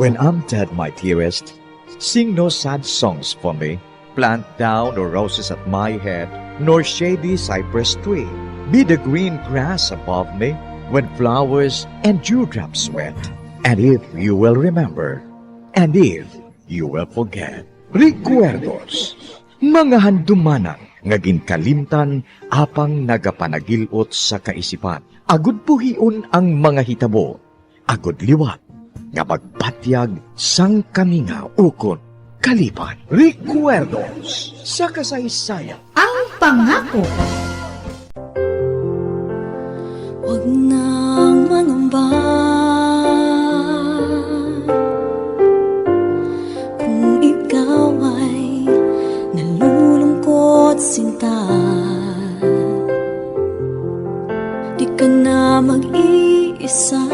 When I'm dead, my dearest, sing no sad songs for me. Plant down no roses at my head, nor shady cypress tree. Be the green grass above me when flowers and dewdrops wet. And if you will remember, and if you will forget, recuerdos, mga handumanan nga ginkalimtan apang nagapanagilot sa kaisipan. Agud puhiun ang mga hitabo, agud liwat, nga magpatyag sang kami nga ukon kalipan. Recuerdos sa kasaysayan. Ang pangako. Huwag nang mangamba kung ikaw ay nalulungkot, sinta. Di ka na mag-iisa.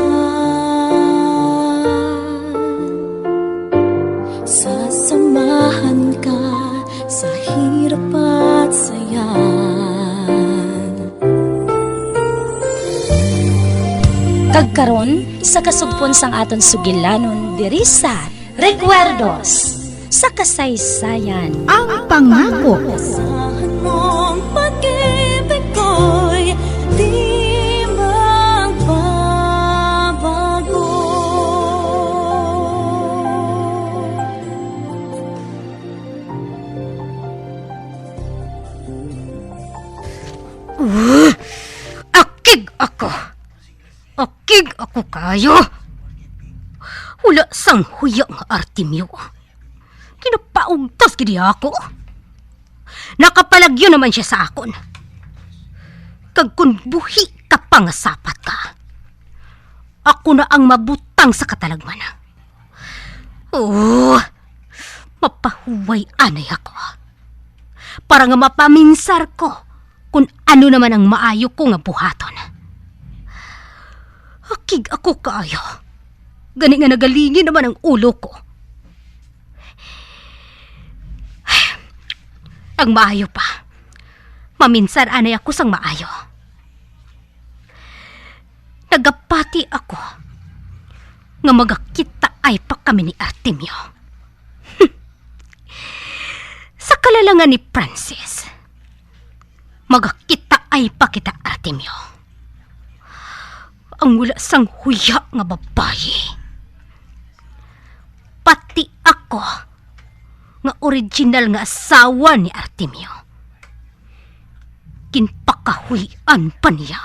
Sasamahan ka sa hirap at saya. Kagkaron sa kasugpon sang aton sugilanon diri sa Recuerdos sa kasaysayan. Ang pangako. Asahan mong pag-ibig ko'y di magbabago. Akig ako! Akig ako kayo! Wala sang huyang Artemio. Kinapaugtos gidi ako. Nakapalagyo naman siya sa akon. Kag kun buhi ka pangasapat ka, ako na ang mabutang sa katalagman. Oh, mapahuway anay ako. Para nga mapaminsar ko kung ano naman ang maayo ko nga buhaton. Akig ako kayo. Gani nga nagalingin naman ang ulo ko. Ang maayo pa. Maminsan anay ako sang maayo. Nagapati ako nga magakita ay pa kami ni Artemio. Sa kalalangan ni Francis, magakita ay pa kita, Artemio. Ang wala sang huya nga babae. Pati ako nga original nga asawa ni Artemio. Kinpakahuyan pa niya.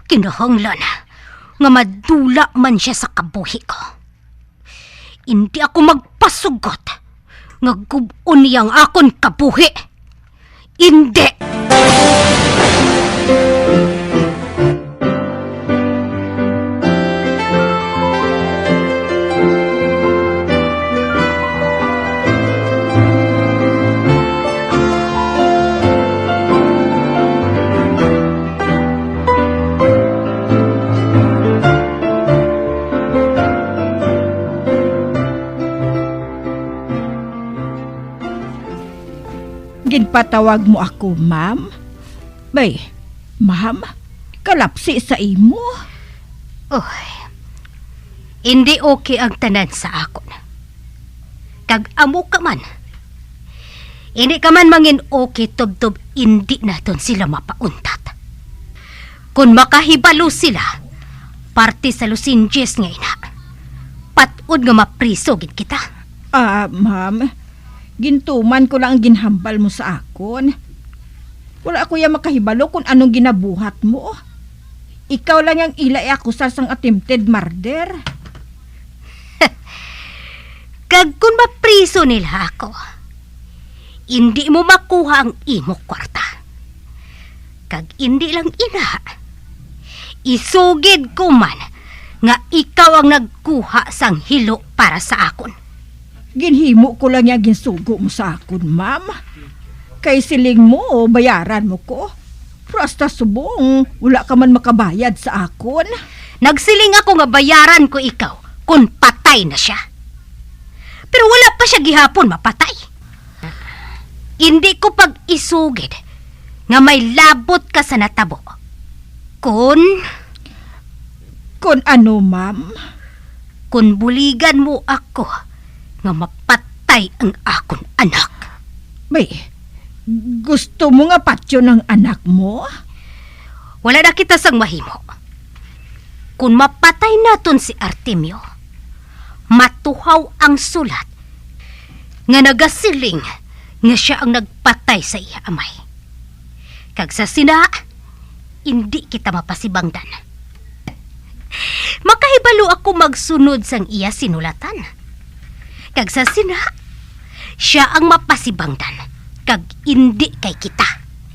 Kinahanglan nga madula man siya sa kabuhi ko. Hindi ako magpasugot nga gubon niyang akon kabuhi. Hindi! Ginpatawag mo ako, ma'am? Bay, ma'am, kalapsi sa imo. Oy, hindi okay ang tanan sa akon. Kag amo ka man. Hindi ka man mangin okay tub-tub, hindi naton sila mapauntat. Kung makahibalo sila, parte sa Lucinjes nga ina, patod nga mapriso gid kita. Ma'am, gintuman ko lang ang ginhambal mo sa akon. Wala ako yung makahibalo kung anong ginabuhat mo. Ikaw lang yung ilay ako sa sang attempted murder. Kag kung mapriso nila ako, hindi mo makuha ang imo kwarta. Kag hindi lang ina, isugid ko man nga ikaw ang nagkuha sang hilo para sa akon. Ginhimo ko lang yung ginsugo mo sa akon, ma'am. Kay siling mo, bayaran mo ko. Prasta subong, wala ka man makabayad sa akon. Nagsiling ako nga bayaran ko ikaw kung patay na siya. Pero wala pa siya gihapon mapatay. Hindi ko pag-isugid nga may labot ka sa natabo. Kun Kung ano, ma'am? kung buligan mo ako nga mapatay ang akon anak. Bay, gusto mo nga patyo ng anak mo? Wala na kita sang mahimo. Kung mapatay naton si Artemio, matuhaw ang sulat nga nagasiling nga siya ang nagpatay sa iya amay. Kag sa sina, hindi kita mapasibangdan. Makahibalo ako magsunod sang iya sinulatan. Kag sa sina, siya ang mapasibangdan. Kag hindi kay kita.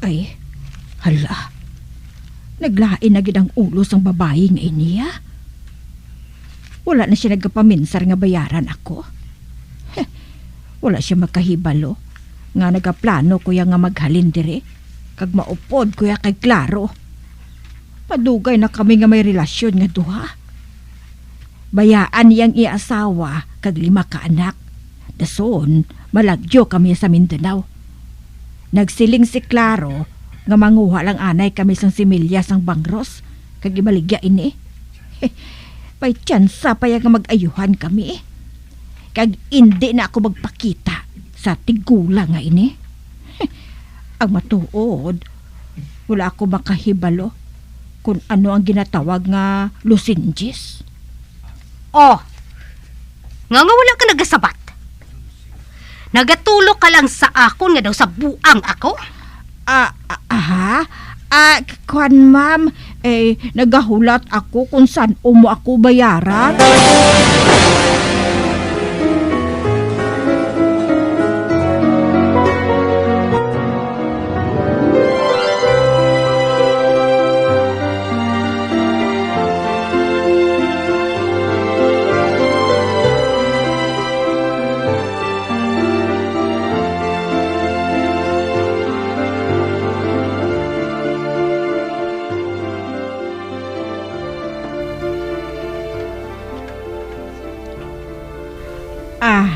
Ay, hala. Naglain na gid ang ulo sang babae nga iniya. Wala na siya nagpaminsar nga bayaran ako. Wala siya makahibalo nga nagaplano kuya nga maghalin dire kag maupod kuya kay Claro. Padugay na kami nga may relasyon nga duha. Bayaan niyang iasawa kag 5 ka anak. Dason, malagyo kami sa Mindanao. Nagsiling si Claro nga manguha lang anay kami sang similya sang Bangros kag ibaligya ini. Pay tsansa pa nga mag-ayuhan kami. Kag hindi na ako magpakita sa tigula nga ini. Ang matuod, wala ako makahibalo kung ano ang ginatawag nga lusinjis. Oh, nga wala ka nagasabat. Nagatulog ka lang sa akon nga daw sa buang ako? Kuan ma'am, nagahulat ako kung saan mo ako bayaran.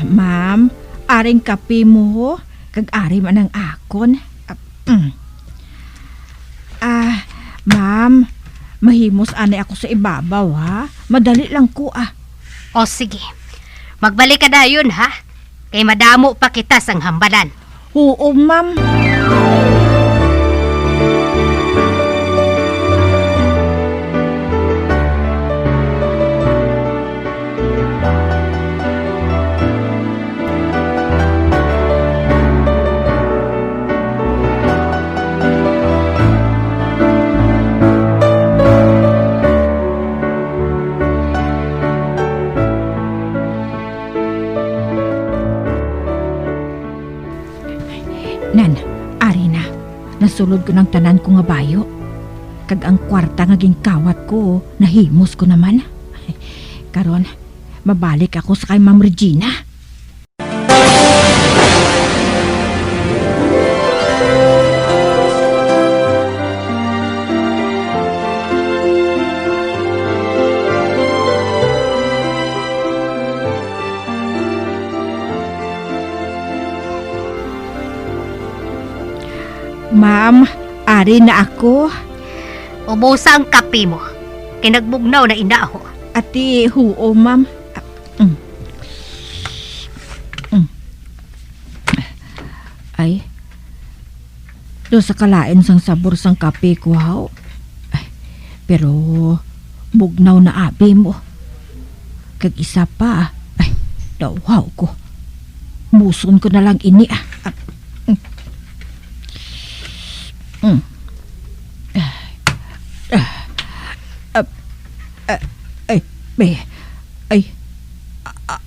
Ma'am, aring kape mo, kag ari man ang akon. Ma'am, mahimos anay ako sa ibabaw ha. Madali lang ko O sige, magbalik ka dayon ha. Kay madamo pa kita sang hambalan. Oo, ma'am. Nan, ari na. Nasulod ko ng tanan ko nga bayo. Kag ang kwarta nga gingkawat ko, nahimos ko naman. Karon, mabalik ako sa kay Ma'am Regina. Ma'am, ari na ako. Ubusa ang kape mo. Kinagbugnaw na inaho. Ati, huo, ma'am. Ay, do sa kalain sang sabor sang kape ko, haw. Ay, pero, bugnaw na abi mo. Kag isa pa, ay, dawaw ko. Muson ko na lang ini,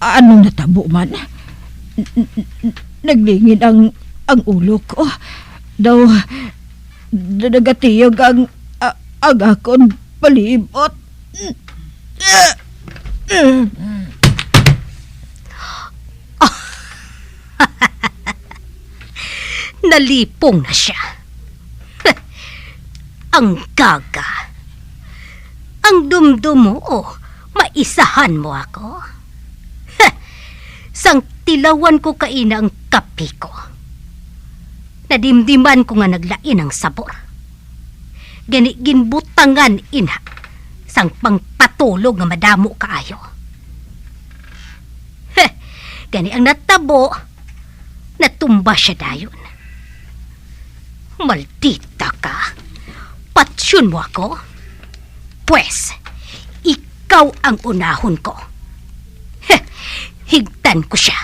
anong natabo man? Naglingin ang ulo ko. Daw, nagatiyag ang akon palibot. Nalipong na siya. Ang gaga. Ang dumdum mo, maisahan mo ako. Sang tilawan ko kaina ang kape ko. Nadimdiman ko nga naglain ang sabor. Gani ginbutangan ina sang pangpatulog nga madamo kaayo. Gani ang natabo, natumba siya dayon. Maldita ka! Patsyon mo ako? Pwes, ikaw ang unahon ko. Heh, higtan ko siya.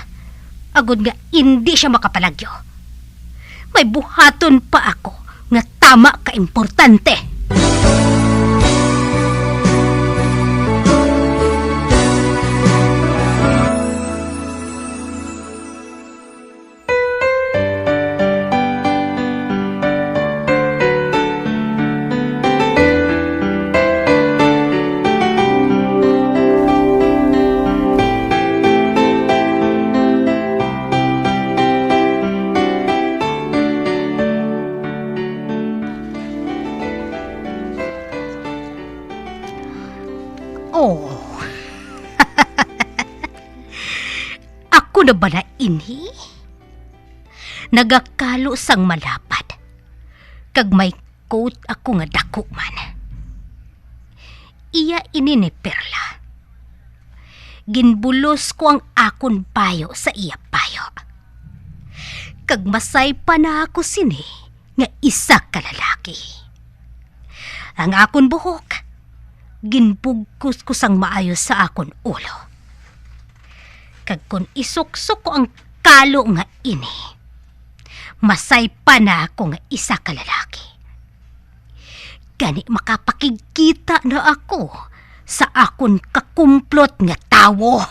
Agod nga hindi siya makapalagyo. May buhaton pa ako nga tama ka importante. Oh. Ako na ba na inhi? Nagakalo sang malapad. Kag may coat ako nga dako man. Iya ini ni Perla. Ginbulos ko ang akon payo sa iya payo. Kag masay pa na ako sini nga isa ka lalaki. Ang akon buhok ginbugkos ko sang maayos sa akon ulo. Kag kun isuksok ko ang kalo nga ini, masay pa na ako nga isa ka lalaki. Gani makapakikita na ako sa akon kakumplot nga tawo.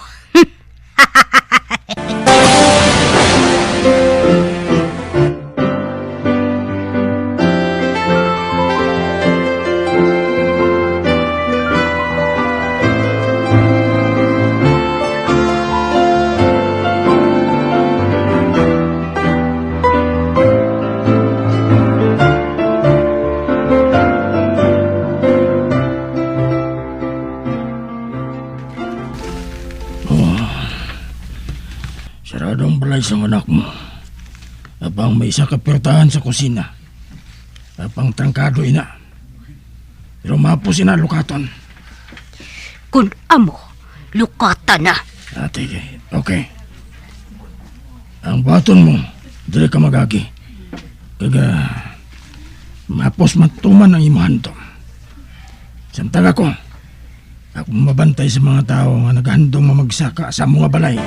Sarado ang balay sa anak mo. Abang may isa kapirtahan sa kusina. Abang trangkado ina. Pero mapos ina lukaton. Kun amo, lukata na. Ate, okay. Ang baton mo, dili ka magagi. Kaga, mapos matuman ang imahan to. Samtang ako mabantay sa mga tao nga naghandong mamagsaka sa mga balay.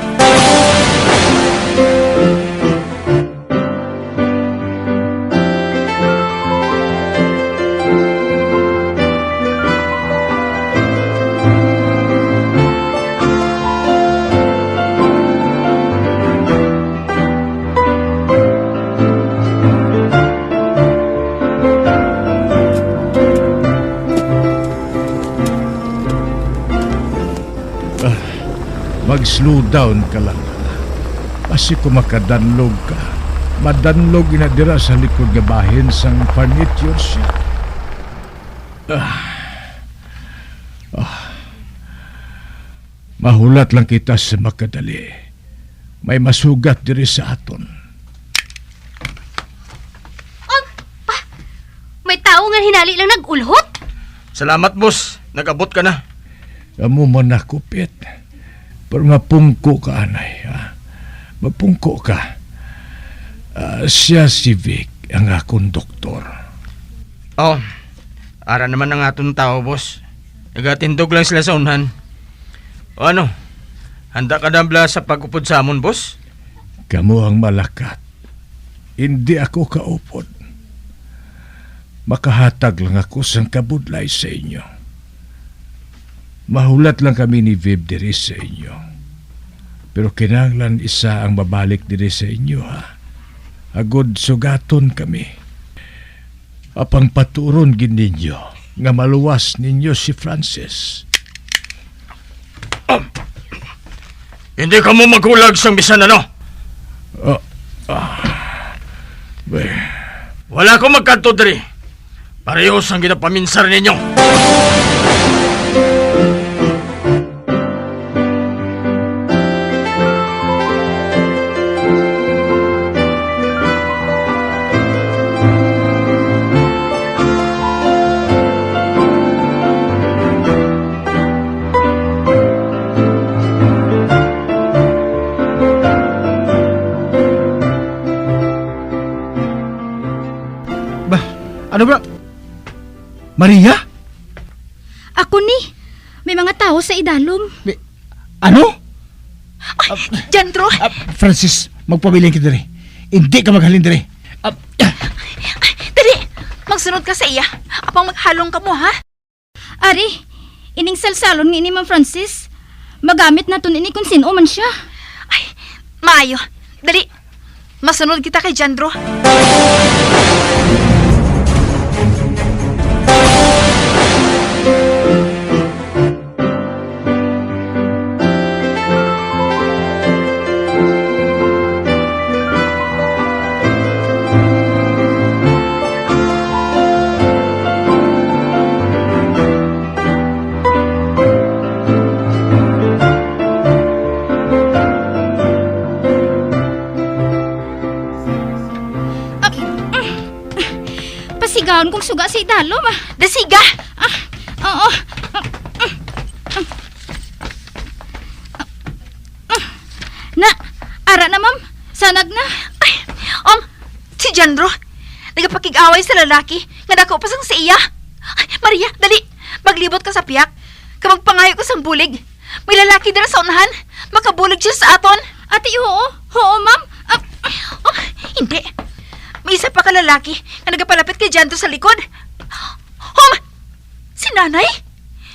Mag-slow down ka lang. Kasi kung makadanlog ka, madanlog inadira sa likod nga bahin sang furniture shop. Mahulat lang kita sa makadali. May masugat diri sa aton. May tao nga hinali lang nag-ulhot. Salamat, boss. Nag-abot ka na. Amo man na kupit. Pero mapungko ka, anay. Ha? Mapungko ka. Siya si Vic, ang akong doktor. Oh, ara naman ang atong tao, boss. Nagatindog lang sila sa unhan. O ano, handa ka na sa pag-upod sa amon, boss? Kamu ang malakat. Hindi ako kaupod. Makahatag lang ako sang kabudlay sa inyo. Mahulat lang kami ni Viv diri sa inyo. Pero kinahanglan isa ang babalik diri sa inyo, ha? Agod sugaton kami. Apang paturon gin ninyo nga maluwas ninyo si Francis. Hindi ka mo maghulag sang bisan ano? Wala ko magkanto diri. Parehos ang ginapaminsar ninyo. Ano ba? Maria? Ako ni, may mga tao sa idalom. Ano? Jandro! Francis, magpabiling ka dire. Hindi ka maghalin dire. Dali! Magsunod ka sa iya. Apang maghalong ka mo, ha? Ari, ining salsalon ni Ma'am Francis. Magamit na to ini kung sino man siya. Ay, maayo. Dali! Masunod kita kay Jandro. Pasigaon kong suga sa idalom. Dasiga! Oo. Na, ara na ma'am. Sanag na. Ay, si Jandro. Nagapakig-away sa lalaki. Nga dako pa sang sa iya. Ay, Maria, dali! Maglibot ka sa piyak. Kamagpangayo ko sang bulig. May lalaki dira sa unahan. Makabulig siya sa aton. Ate, oo. Oo, ma'am. Hindi. May isa pa ka lalaki na nagapalapit kay Jandro sa likod. Si nanay?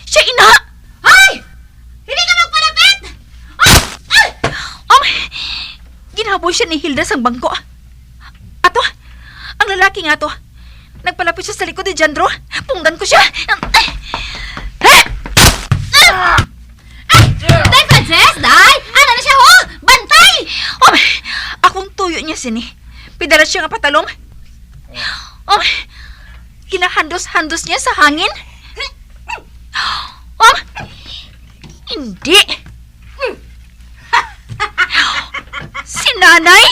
Siya ina! Ay! Hindi ka magpalapit! Ginahaboy siya ni Hilda sang bangko. Ato, ang lalaki nga to. Nagpalapit siya sa likod ni Jandro. Punggan ko siya. Day, Frances! Day! Ano na siya, ho? Bantay! Akong tuyo niya sini. Pidalas siya nga patalong. Kinahandos-handos niya sa hangin. Hindi. Si nanay?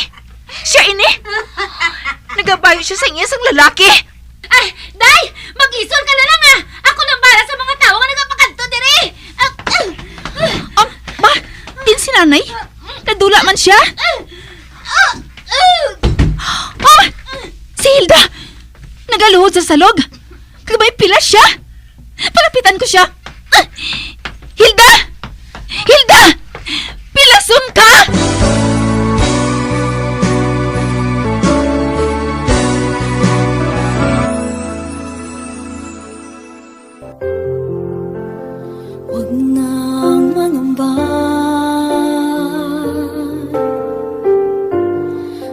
Siya ini? Nagabayo siya sa inyo sang lalaki. Ay, Day! Mag-isol ka na lang, Ako nang bala sa mga tao nga nagapakanto, diri! Ma, din si nanay? Nadula man siya? Si Hilda! Nagaluhod sa salog. Kagabay pila siya. Palapitan ko siya. Hilda! Hilda! Pilason ka! Huwag nang mangamba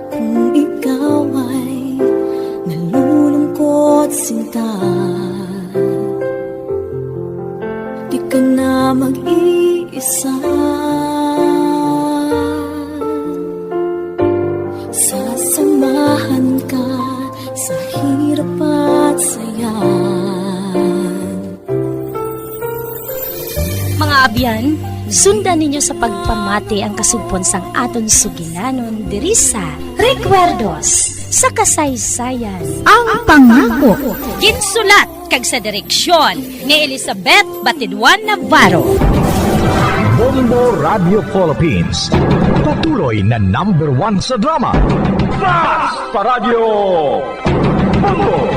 kung ikaw ay nalulungkot, sinta. Di ka na mag-iisa. Sasamahan ka sa hirap at saya. Mga abyan, sundan ninyo sa pagpamati ang kasugpon sang aton sugilanon diri sa Recuerdos sa kasaysayan. Ang pangako. Ginsulat kag sa direksyon ni Elizabeth Batidwan Navarro. Bombo Radio Philippines. Patuloy na #1 sa drama. Mas Paradyo! Bombo!